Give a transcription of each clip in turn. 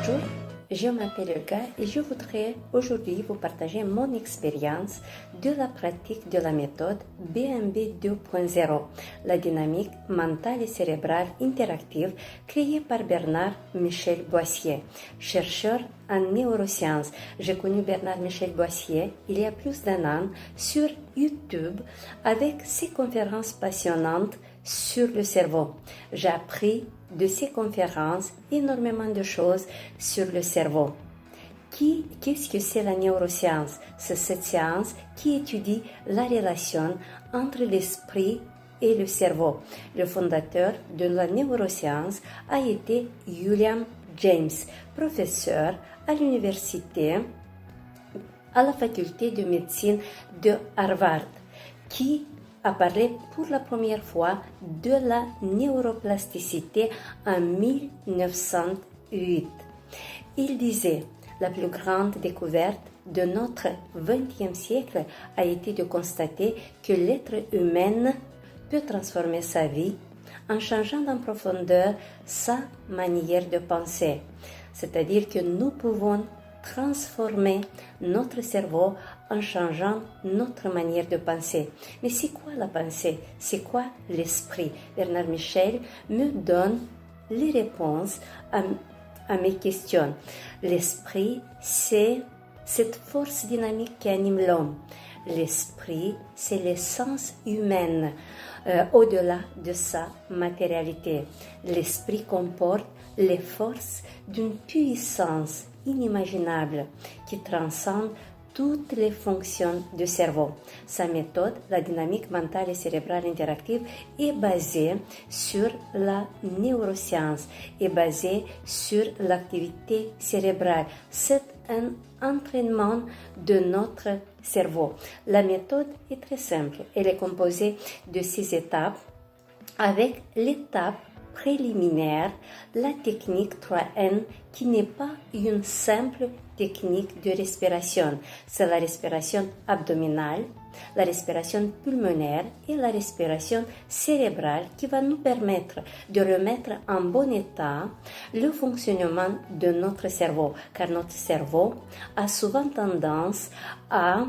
Bonjour, je m'appelle Olga et je voudrais aujourd'hui vous partager mon expérience de la pratique de la méthode BMB 2.0, la dynamique mentale et cérébrale interactive créée par Bernard Michel Boissier, chercheur en neurosciences. J'ai connu Bernard Michel Boissier il y a plus d'un an sur YouTube avec ses conférences passionnantes sur le cerveau. J'ai appris de ces conférences énormément de choses sur le cerveau. Qu'est-ce que c'est la neuroscience? C'est cette science qui étudie la relation entre l'esprit et le cerveau. Le fondateur de la neuroscience a été William James, professeur à l'université, à la faculté de médecine de Harvard, qui a parlé pour la première fois de la neuroplasticité en 1908. Il disait: la plus grande découverte de notre XXe siècle a été de constater que l'être humain peut transformer sa vie en changeant en profondeur sa manière de penser. C'est-à-dire que nous pouvons transformer notre cerveau en changeant notre manière de penser. Mais c'est quoi la pensée? C'est quoi l'esprit? Bernard Michel me donne les réponses à mes questions. L'esprit, c'est cette force dynamique qui anime l'homme. L'esprit, c'est l'essence humaine, au-delà de sa matérialité. L'esprit comporte les forces d'une puissance inimaginable qui transcende toutes les fonctions du cerveau. Sa méthode, la dynamique mentale et cérébrale interactive, est basée sur la neuroscience, est basée sur l'activité cérébrale. C'est un entraînement de notre cerveau. La méthode est très simple. Elle est composée de 6 étapes, avec l'étape préliminaire, la technique 3N, qui n'est pas une simple technique de respiration. C'est la respiration abdominale, la respiration pulmonaire et la respiration cérébrale qui va nous permettre de remettre en bon état le fonctionnement de notre cerveau, car notre cerveau a souvent tendance à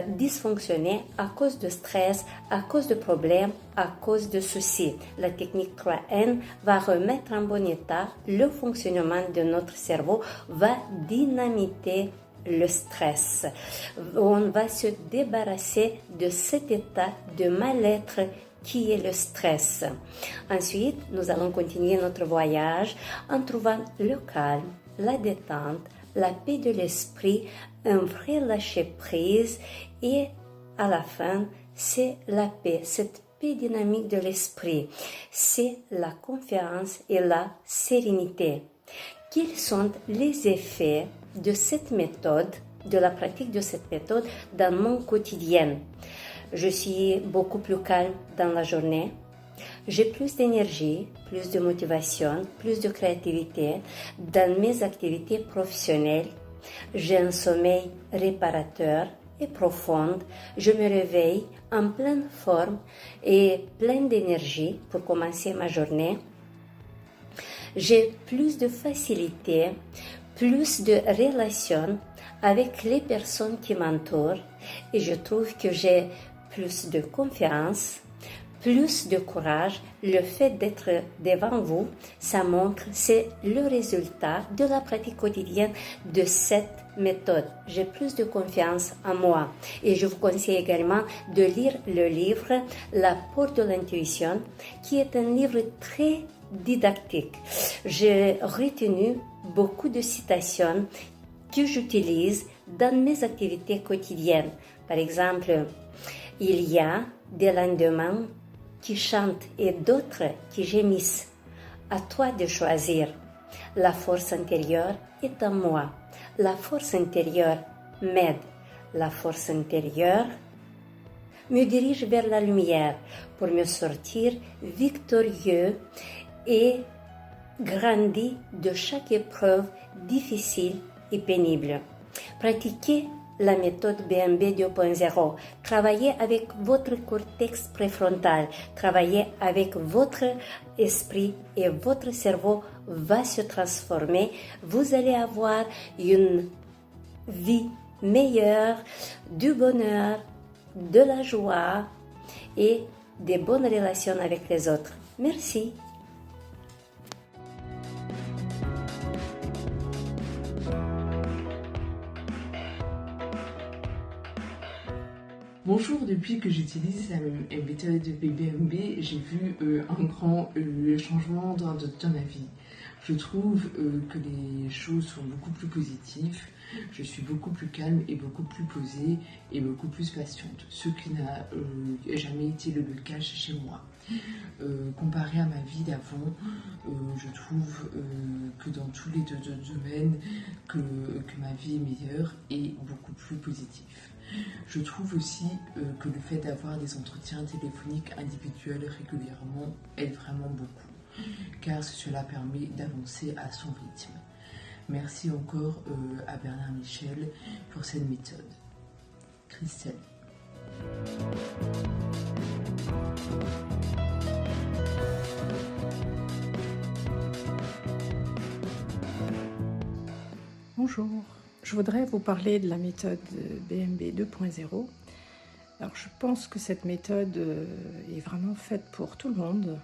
dysfonctionner à cause de stress, à cause de problèmes, à cause de soucis. La technique 3N va remettre en bon état le fonctionnement de notre cerveau, va dynamiter le stress. On va se débarrasser de cet état de mal-être qui est le stress. Ensuite, nous allons continuer notre voyage en trouvant le calme, la détente, la paix de l'esprit, un vrai lâcher-prise et à la fin, c'est la paix, cette paix dynamique de l'esprit, c'est la confiance et la sérénité. Quels sont les effets de cette méthode, de la pratique de cette méthode dans mon quotidien? Je suis beaucoup plus calme dans la journée. J'ai plus d'énergie, plus de motivation, plus de créativité dans mes activités professionnelles. J'ai un sommeil réparateur et profond. Je me réveille en pleine forme et pleine d'énergie pour commencer ma journée. J'ai plus de facilité, plus de relations avec les personnes qui m'entourent et je trouve que j'ai plus de confiance, plus de courage. Le fait d'être devant vous, ça montre, c'est le résultat de la pratique quotidienne de cette méthode. J'ai plus de confiance en moi et je vous conseille également de lire le livre La porte de l'intuition, qui est un livre très didactique. J'ai retenu beaucoup de citations que j'utilise dans mes activités quotidiennes. Par exemple, il y a des lendemains qui chantent et d'autres qui gémissent. À toi de choisir. La force intérieure est en moi. La force intérieure m'aide. La force intérieure me dirige vers la lumière pour me sortir victorieux et grandi de chaque épreuve difficile et pénible. Pratiquer la méthode BMB 2.0. Travaillez avec votre cortex préfrontal, travaillez avec votre esprit et votre cerveau va se transformer. Vous allez avoir une vie meilleure, du bonheur, de la joie et des bonnes relations avec les autres. Merci. Bonjour, depuis que j'utilise la méthode de BMB, j'ai vu un grand changement dans ma vie. Je trouve que les choses sont beaucoup plus positives, je suis beaucoup plus calme et beaucoup plus posée et beaucoup plus patiente, ce qui n'a jamais été le cas chez moi. Comparé à ma vie d'avant, je trouve que dans tous les deux domaines, que ma vie est meilleure et beaucoup plus positive. Je trouve aussi que le fait d'avoir des entretiens téléphoniques individuels régulièrement aide vraiment beaucoup, car cela permet d'avancer à son rythme. Merci encore à Bernard Michel pour cette méthode. Christelle. Bonjour, je voudrais vous parler de la méthode BMB 2.0. Alors je pense que cette méthode est vraiment faite pour tout le monde,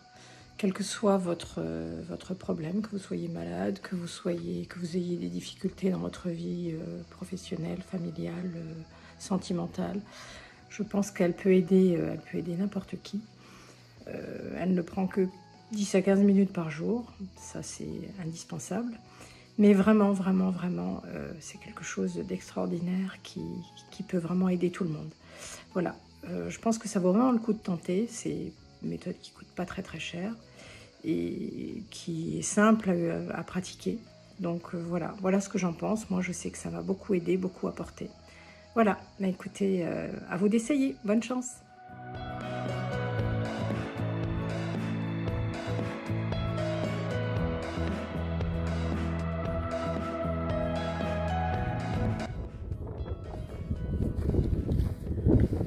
quel que soit votre problème, que vous soyez malade, que vous ayez des difficultés dans votre vie professionnelle, familiale, sentimentale. Je pense qu'elle peut aider n'importe qui. Elle ne prend que 10 à 15 minutes par jour, ça c'est indispensable. Mais vraiment, c'est quelque chose d'extraordinaire qui peut vraiment aider tout le monde. Voilà, je pense que ça vaut vraiment le coup de tenter. C'est une méthode qui ne coûte pas très cher et qui est simple à pratiquer. Donc voilà ce que j'en pense. Moi, je sais que ça m'a beaucoup aidé, beaucoup apporté. Voilà, bah, écoutez, à vous d'essayer. Bonne chance.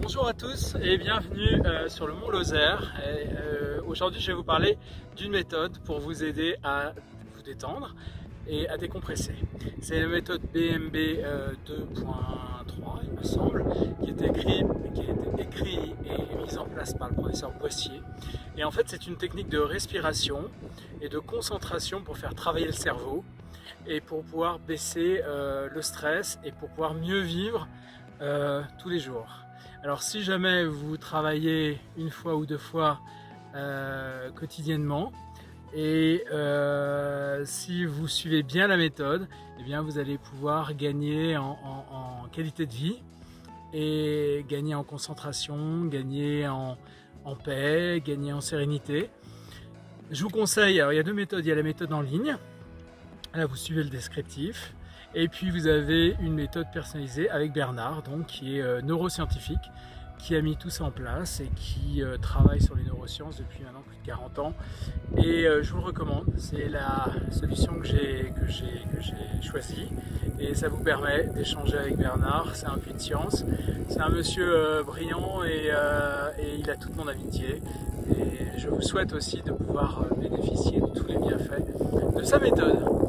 Bonjour à tous et bienvenue sur le Mont Lozère. Aujourd'hui je vais vous parler d'une méthode pour vous aider à vous détendre et à décompresser. C'est la méthode BMB 2.3 il me semble, qui a été écrit et mise en place par le professeur Boissier. Et en fait c'est une technique de respiration et de concentration pour faire travailler le cerveau et pour pouvoir baisser le stress et pour pouvoir mieux vivre tous les jours. Alors si jamais vous travaillez une fois ou deux fois quotidiennement et si vous suivez bien la méthode, eh bien vous allez pouvoir gagner en qualité de vie et gagner en concentration, gagner en paix, gagner en sérénité. Je vous conseille, alors il y a deux méthodes, il y a la méthode en ligne, là vous suivez le descriptif. Et puis vous avez une méthode personnalisée avec Bernard, donc, qui est neuroscientifique, qui a mis tout ça en place et qui travaille sur les neurosciences depuis maintenant plus de 40 ans. Et je vous le recommande, c'est la solution que j'ai choisie. Et ça vous permet d'échanger avec Bernard, c'est un puits de science. C'est un monsieur brillant et il a toute mon amitié. Et je vous souhaite aussi de pouvoir bénéficier de tous les bienfaits de sa méthode.